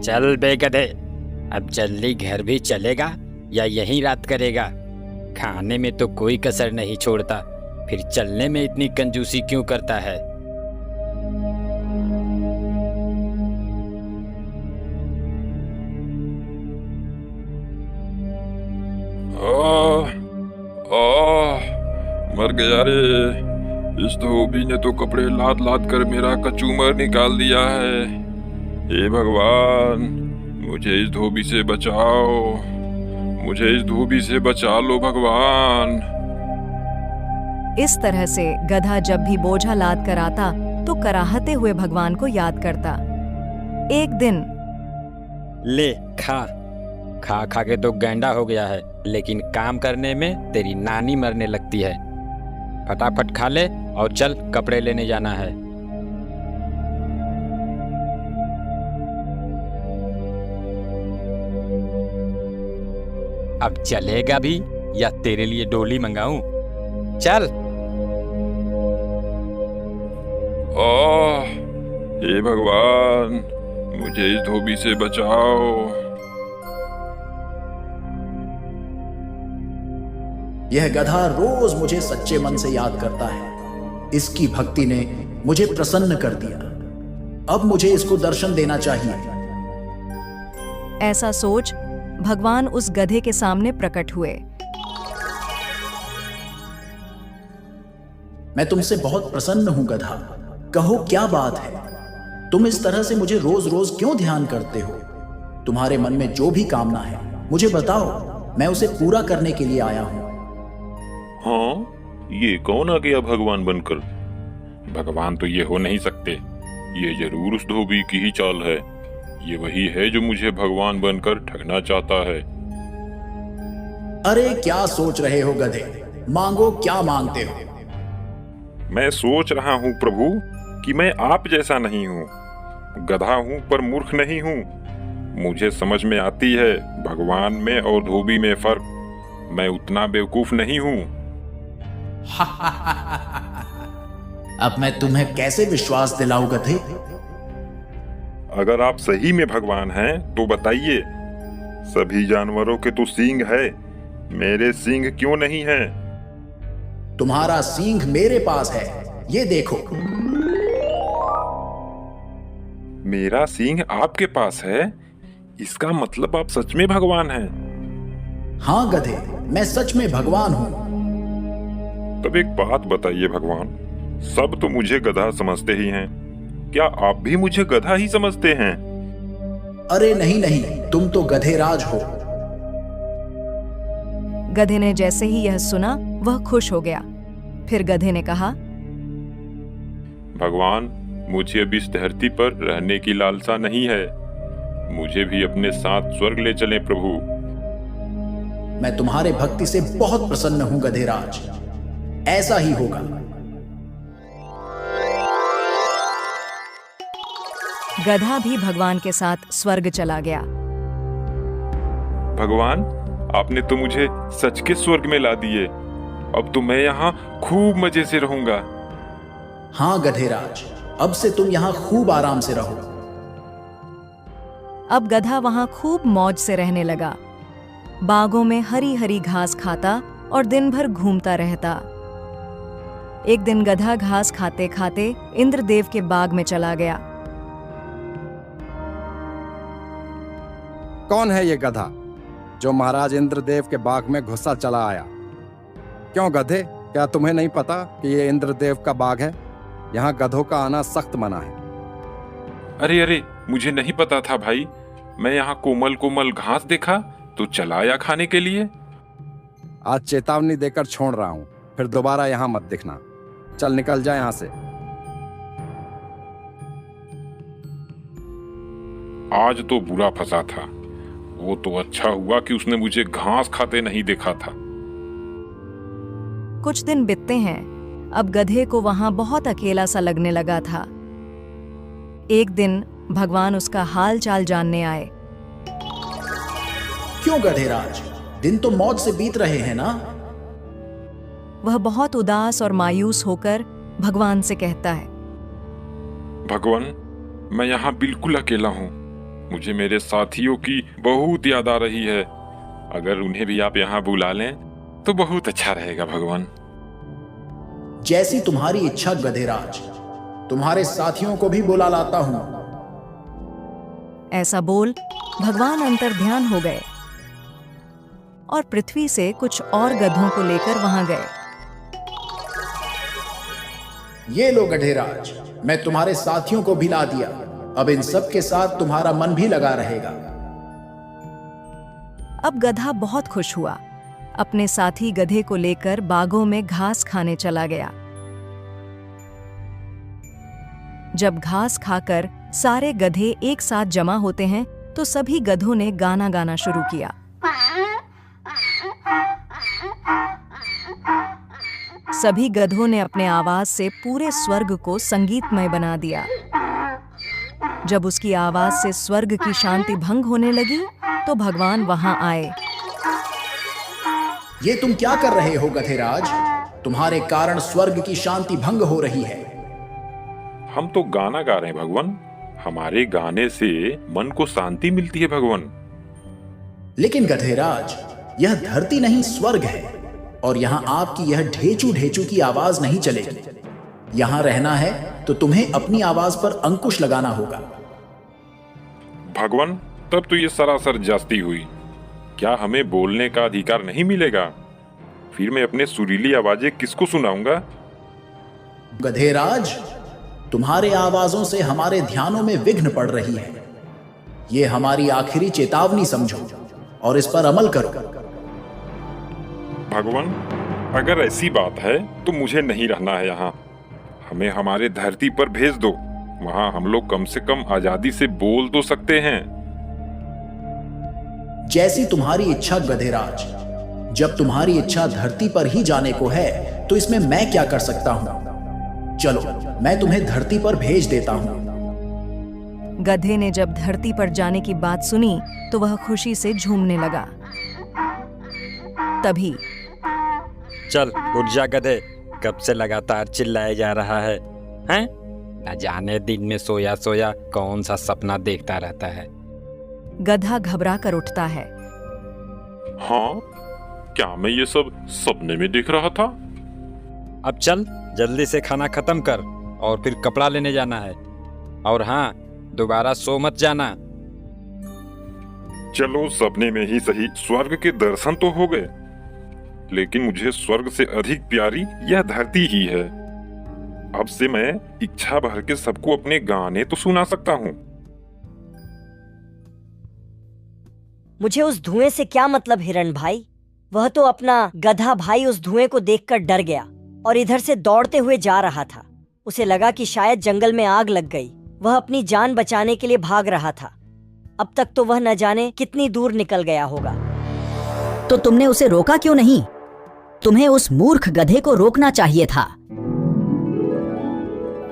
चल बे गधे, अब जल्दी घर भी चलेगा या यहीं रात करेगा? खाने में तो कोई कसर नहीं छोड़ता, फिर चलने में इतनी कंजूसी क्यों करता है? आह, आह, मर गया रे। इस धोबी ने तो कपड़े लाद लाद कर मेरा कचूमर निकाल दिया है। हे भगवान, मुझे इस धोबी से बचाओ, मुझे इस धोबी से बचा लो भगवान। इस तरह से गधा जब भी बोझा लाद कर आता तो कराहते हुए भगवान को याद करता। एक दिन ले खा खा खा के तो गैंडा हो गया है, लेकिन काम करने में तेरी नानी मरने लगती है। फटाफट खा ले और चल, कपड़े लेने जाना है। अब चलेगा भी या तेरे लिए डोली मंगाऊं? चल। आह, हे भगवान, मुझे इस धोबी से बचाओ। यह गधा रोज मुझे सच्चे मन से याद करता है। इसकी भक्ति ने मुझे प्रसन्न कर दिया। अब मुझे इसको दर्शन देना चाहिए। ऐसा सोच भगवान उस गधे के सामने प्रकट हुए। मैं तुमसे बहुत प्रसन्न हूं गधा, कहो क्या बात है? तुम इस तरह से मुझे रोज रोज क्यों ध्यान करते हो? तुम्हारे मन में जो भी कामना है मुझे बताओ, मैं उसे पूरा करने के लिए आया हूं। हाँ, ये कौन आ गया भगवान बनकर? भगवान तो ये हो नहीं सकते। ये जरूर उस धोबी की ही चाल है। ये वही है जो मुझे भगवान बनकर ठगना चाहता है। अरे क्या सोच रहे हो गधे? मांगो, क्या मांगते हो? मैं सोच रहा हूँ प्रभु कि मैं आप जैसा नहीं हूँ। गधा हूँ पर मूर्ख नहीं हूँ। मुझे समझ में आती है भगवान में और धोबी में फर्क। मैं उतना बेवकूफ नहीं हूँ। अब मैं तुम्हें कैसे विश्वास दिलाऊं गधे? अगर आप सही में भगवान हैं तो बताइए, सभी जानवरों के तो सींग है, मेरे सींग क्यों नहीं है? तुम्हारा सींग मेरे पास है, ये देखो। मेरा सींग आपके पास है? इसका मतलब आप सच में भगवान हैं। हाँ गधे, मैं सच में भगवान हूं। तब एक बात बताइए भगवान, सब तो मुझे गधा समझते ही हैं, क्या आप भी मुझे गधा ही समझते हैं? अरे नहीं नहीं, तुम तो गधेराज हो। गधे ने जैसे ही यह सुना वह खुश हो गया। फिर गधे ने कहा, भगवान, मुझे अब इस धरती पर रहने की लालसा नहीं है। मुझे भी अपने साथ स्वर्ग ले चलें प्रभु। मैं तुम्हारे भक्ति से बहुत प्रसन्न हूं गधेराज, ऐसा ही होगा। गधा भी भगवान के साथ स्वर्ग चला गया। भगवान, आपने तो मुझे सच के स्वर्ग में ला दिए। अब तो मैं यहाँ खूब मजे से रहूंगा। हाँ गधेराज, अब से तुम यहाँ खूब आराम से रहो। अब गधा वहां खूब मौज से रहने लगा। बागों में हरी हरी घास खाता और दिन भर घूमता रहता। एक दिन गधा घास खाते खाते इंद्रदेव के बाग में चला गया। कौन है ये गधा जो महाराज इंद्रदेव के बाग में घुसा चला आया? क्यों गधे, क्या तुम्हें नहीं पता कि ये इंद्रदेव का बाग है? यहाँ गधों का आना सख्त मना है। अरे अरे, मुझे नहीं पता था भाई। मैं यहाँ कोमल कोमल घास देखा तो चला आया खाने के लिए। आज चेतावनी देकर छोड़ रहा हूँ, फिर दोबारा यहाँ मत दिखना। चल निकल जा यहाँ से। आज तो बुरा फंसा था। वो तो अच्छा हुआ कि उसने मुझे घास खाते नहीं देखा था। कुछ दिन बीतते हैं। अब गधे को वहां बहुत अकेला सा लगने लगा था। एक दिन भगवान उसका हाल चाल जानने आए। क्यों गधेराज, दिन तो मौज से बीत रहे हैं ना? वह बहुत उदास और मायूस होकर भगवान से कहता है, भगवान, मैं यहाँ बिल्कुल अकेला हूँ। मुझे मेरे साथियों की बहुत याद आ रही है। अगर उन्हें भी आप यहाँ बुला लें तो बहुत अच्छा रहेगा भगवान। जैसी तुम्हारी इच्छा गधेराज, तुम्हारे साथियों को भी बुला लाता हूं। ऐसा बोल भगवान अंतर्ध्यान हो गए और पृथ्वी से कुछ और गधों को लेकर वहां गए। ये लो गधेराज, मैं तुम्हारे साथियों को भी ला दिया। अब इन सब के साथ तुम्हारा मन भी लगा रहेगा। अब गधा बहुत खुश हुआ, अपने साथी गधे को लेकर बागों में घास खाने चला गया। जब घास खाकर सारे गधे एक साथ जमा होते हैं तो सभी गधों ने गाना गाना शुरू किया। सभी गधों ने अपने आवाज से पूरे स्वर्ग को संगीतमय बना दिया। जब उसकी आवाज से स्वर्ग की शांति भंग होने लगी तो भगवान वहां आए। ये तुम क्या कर रहे हो गधेराज? तुम्हारे कारण स्वर्ग की शांति भंग हो रही है। हम तो गाना गा रहे हैं भगवान। हमारे गाने से मन को शांति मिलती है भगवान। लेकिन गधेराज, यह धरती नहीं स्वर्ग है, और यहाँ आपकी यह ढेचू ढेचू की आवाज नहीं चलेगी। यहाँ रहना है तो तुम्हें अपनी आवाज पर अंकुश लगाना होगा। भगवान, तब तो ये सरासर जास्ती हुई। क्या हमें बोलने का अधिकार नहीं मिलेगा? फिर मैं अपने सुरीली आवाजें किसको सुनाऊंगा? गधेराज, तुम्हारे आवाजों से हमारे ध्यानों में विघ्न पड़ रही है। ये हमारी आखिरी चेतावनी समझो और इस पर अमल करो। भगवान, अगर ऐसी बात है तो मुझे नहीं रहना है यहाँ। हमें हमारे धरती पर भेज दो। वहाँ हम लोग कम से कम आजादी से बोल तो सकते हैं। जैसी तुम्हारी इच्छा गधेराज। जब तुम्हारी इच्छा धरती पर ही जाने को है तो इसमें मैं क्या कर सकता हूँ? चलो, मैं तुम्हें धरती पर भेज देता हूँ। गधे ने जब धरती पर जाने की बात सुनी तो वह खुशी से झूमने लगा। तभी चल उठ जा गधे, कब से लगातार चिल्लाया जा रहा है, हैं? न जाने दिन में सोया सोया कौन सा सपना देखता रहता है। गधा घबरा कर उठता है। हाँ, क्या मैं ये सब सपने में देख रहा था? अब चल जल्दी से खाना खत्म कर और फिर कपड़ा लेने जाना है। और हाँ, दोबारा सो मत जाना। चलो, सपने में ही सही स्वर्ग के दर्शन तो हो गए, लेकिन मुझे स्वर्ग से अधिक प्यारी यह धरती ही है। अब से मैं इच्छा भर के सबको अपने गाने तो सुना सकता हूँ। मुझे उस धुएं से क्या मतलब हिरण भाई? वह तो अपना गधा भाई उस धुएं को देखकर डर गया और इधर से दौड़ते हुए जा रहा था। उसे लगा कि शायद जंगल में आग लग गई। वह अपनी जान बचाने के लिए भाग रहा था। अब तक तो वह न जाने कितनी दूर निकल गया होगा। तो तुमने उसे रोका क्यों नहीं? तुम्हें उस मूर्ख गधे को रोकना चाहिए था।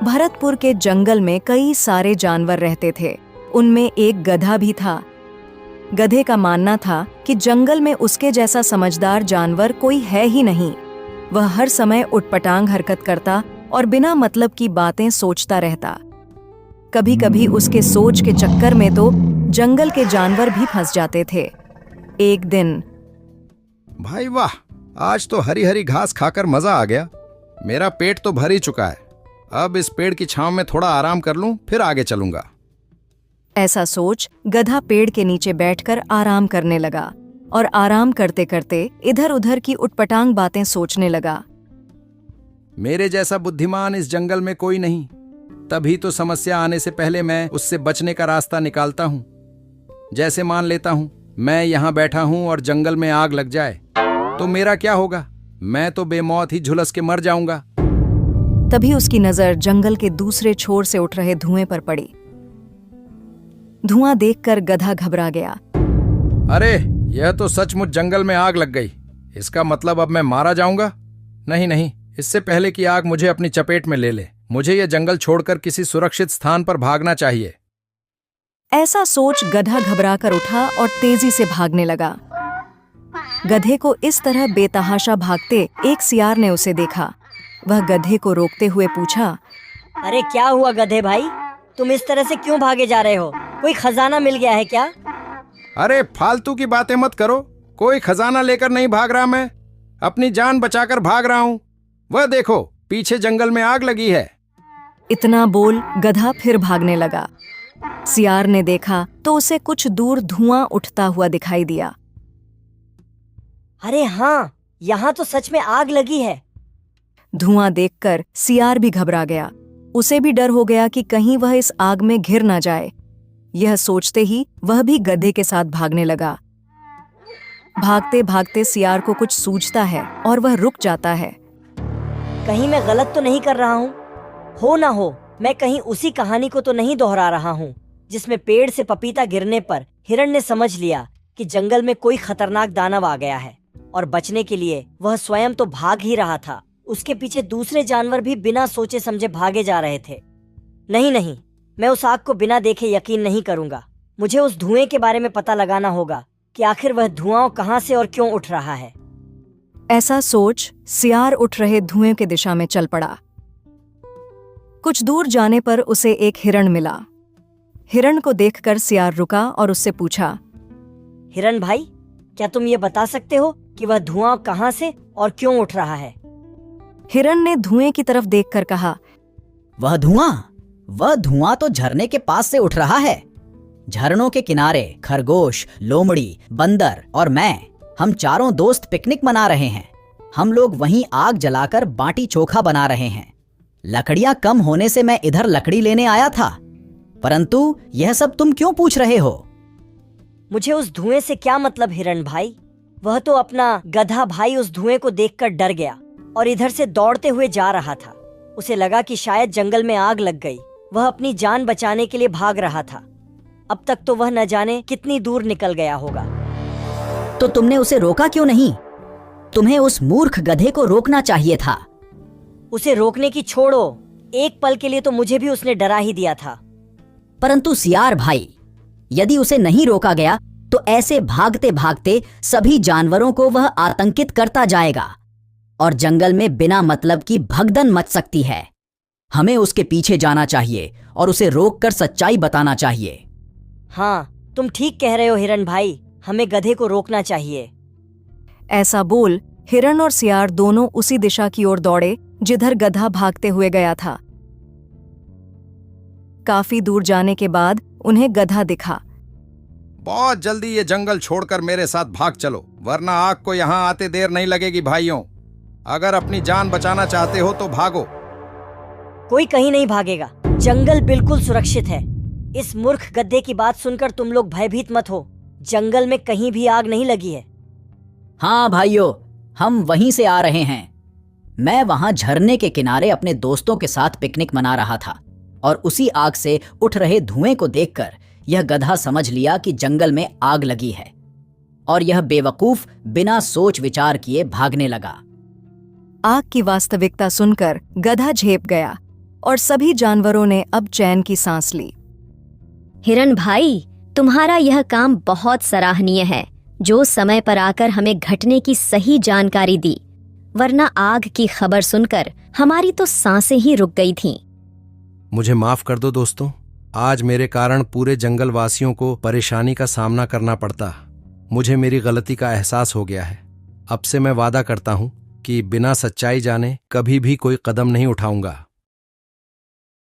भरतपुर के जंगल में कई सारे जानवर रहते थे। उनमें एक गधा भी था। गधे का मानना था कि जंगल में उसके जैसा समझदार जानवर कोई है ही नहीं। वह हर समय उटपटांग हरकत करता और बिना मतलब की बातें सोचता रहता। कभी कभी उसके सोच के चक्कर में तो जंगल के जानवर भी फंस जाते थे। एक दिन, भाई वाह, आज तो हरी हरी घास खाकर मजा आ गया। मेरा पेट तो भर ही चुका है। अब इस पेड़ की छांव में थोड़ा आराम कर लूं, फिर आगे चलूंगा। ऐसा सोच गधा पेड़ के नीचे बैठकर आराम करने लगा और आराम करते करते इधर उधर की उटपटांग बातें सोचने लगा। मेरे जैसा बुद्धिमान इस जंगल में कोई नहीं। तभी तो समस्या आने से पहले मैं उससे बचने का रास्ता निकालता हूँ। जैसे मान लेता हूँ मैं यहाँ बैठा हूँ और जंगल में आग लग जाए तो मेरा क्या होगा? मैं तो बेमौत ही झुलस के मर जाऊंगा। तभी उसकी नजर जंगल के दूसरे छोर से उठ रहे धुएं पर पड़ी। धुआं देखकर गधा घबरा गया। अरे, यह तो सचमुच जंगल में आग लग गई। इसका मतलब अब मैं मारा जाऊंगा? नहीं नहीं, इससे पहले कि आग मुझे अपनी चपेट में ले ले, मुझे यह जंगल छोड़कर किसी सुरक्षित स्थान पर भागना चाहिए। ऐसा सोच गधा घबरा कर उठा और तेजी से भागने लगा। गधे को इस तरह बेतहाशा भागते एक सियार ने उसे देखा। वह गधे को रोकते हुए पूछा, अरे क्या हुआ गधे भाई? तुम इस तरह से क्यों भागे जा रहे हो? कोई खजाना मिल गया है क्या? अरे फालतू की बातें मत करो। कोई खजाना लेकर नहीं भाग रहा मैं, अपनी जान बचाकर भाग रहा हूँ। वह देखो, पीछे जंगल में आग लगी है। इतना बोल गधा फिर भागने लगा। सियार ने देखा तो उसे कुछ दूर धुआं उठता हुआ दिखाई दिया। अरे हाँ, यहाँ तो सच में आग लगी है। धुआं देखकर सियार भी घबरा गया। उसे भी डर हो गया कि कहीं वह इस आग में घिर ना जाए। यह सोचते ही वह भी गधे के साथ भागने लगा। भागते भागते सियार को कुछ सूझता है और वह रुक जाता है। कहीं मैं गलत तो नहीं कर रहा हूँ? हो ना हो मैं कहीं उसी कहानी को तो नहीं दोहरा रहा हूँ जिसमें पेड़ से पपीता गिरने पर हिरण ने समझ लिया कि जंगल में कोई खतरनाक दानव आ गया है और बचने के लिए वह स्वयं तो भाग ही रहा था, उसके पीछे दूसरे जानवर भी बिना सोचे समझे भागे जा रहे थे। नहीं नहीं, मैं उस आग को बिना देखे यकीन नहीं करूंगा। मुझे उस धुएं के बारे में पता लगाना होगा कि आखिर वह धुआं कहाँ से और क्यों उठ रहा है। ऐसा सोच सियार उठ रहे धुएं की दिशा में चल पड़ा। कुछ दूर जाने पर उसे एक हिरण मिला। हिरण को देखकर सियार रुका और उससे पूछा, हिरण भाई, क्या तुम ये बता सकते हो कि वह धुआं कहाँ से और क्यों उठ रहा है? हिरण ने धुएं की तरफ देखकर कहा, वह धुआं तो झरने के पास से उठ रहा है। झरनों के किनारे खरगोश, लोमड़ी, बंदर और हम चारों दोस्त पिकनिक मना रहे हैं। हम लोग वहीं आग जलाकर बाटी चोखा बना रहे हैं। लकड़ियां कम होने से मैं इधर लकड़ी लेने आया था, परंतु यह सब तुम क्यों पूछ रहे हो? मुझे उस धुएं से क्या मतलब हिरण भाई? वह तो अपना गधा भाई उस धुएं को देखकर डर गया और इधर से दौड़ते हुए जा रहा था। उसे लगा कि शायद जंगल में आग लग गई। वह अपनी जान बचाने के लिए भाग रहा था। अब तक तो वह न जाने कितनी दूर निकल गया होगा। तो तुमने उसे रोका क्यों नहीं? तुम्हें उस मूर्ख गधे को रोकना चाहिए था। उसे रोकने की छोड़ो, एक पल के लिए तो मुझे भी उसने डरा ही दिया था। परंतु सियार भाई, यदि उसे नहीं रोका गया तो ऐसे भागते भागते सभी जानवरों को वह आतंकित करता जाएगा और जंगल में बिना मतलब की भगदड़ मच सकती है। हमें उसके पीछे जाना चाहिए और उसे रोककर सच्चाई बताना चाहिए। हाँ, तुम ठीक कह रहे हो हिरण भाई, हमें गधे को रोकना चाहिए। ऐसा बोल हिरण और सियार दोनों उसी दिशा की ओर दौड़े जिधर गधा भागते हुए गया था। काफी दूर जाने के बाद उन्हें गधा दिखा। बहुत जल्दी ये जंगल छोड़कर मेरे साथ भाग चलो, वरना आग को यहाँ आते देर नहीं लगेगी भाइयों। अगर अपनी जान बचाना चाहते हो तो भागो। कोई कहीं नहीं भागेगा, जंगल बिल्कुल सुरक्षित है। इस मूर्ख गधे की बात सुनकर तुम लोग भयभीत मत हो। जंगल में कहीं भी आग नहीं लगी है। हाँ भाइयों, हम वहीं से आ रहे हैं। मैं वहां झरने के किनारे अपने दोस्तों के साथ पिकनिक मना रहा था और उसी आग से उठ रहे धुएं को देखकर यह गधा समझ लिया कि जंगल में आग लगी है और यह बेवकूफ बिना सोच विचार किए भागने लगा। आग की वास्तविकता सुनकर गधा झेप गया और सभी जानवरों ने अब चैन की सांस ली। हिरण भाई, तुम्हारा यह काम बहुत सराहनीय है, जो समय पर आकर हमें घटने की सही जानकारी दी, वरना आग की खबर सुनकर हमारी तो सांसें ही रुक गई थीं। मुझे माफ कर दो दोस्तों, आज मेरे कारण पूरे जंगल वासियों को परेशानी का सामना करना पड़ता। मुझे मेरी गलती का एहसास हो गया है। अब से मैं वादा करता हूं कि बिना सच्चाई जाने कभी भी कोई कदम नहीं उठाऊंगा।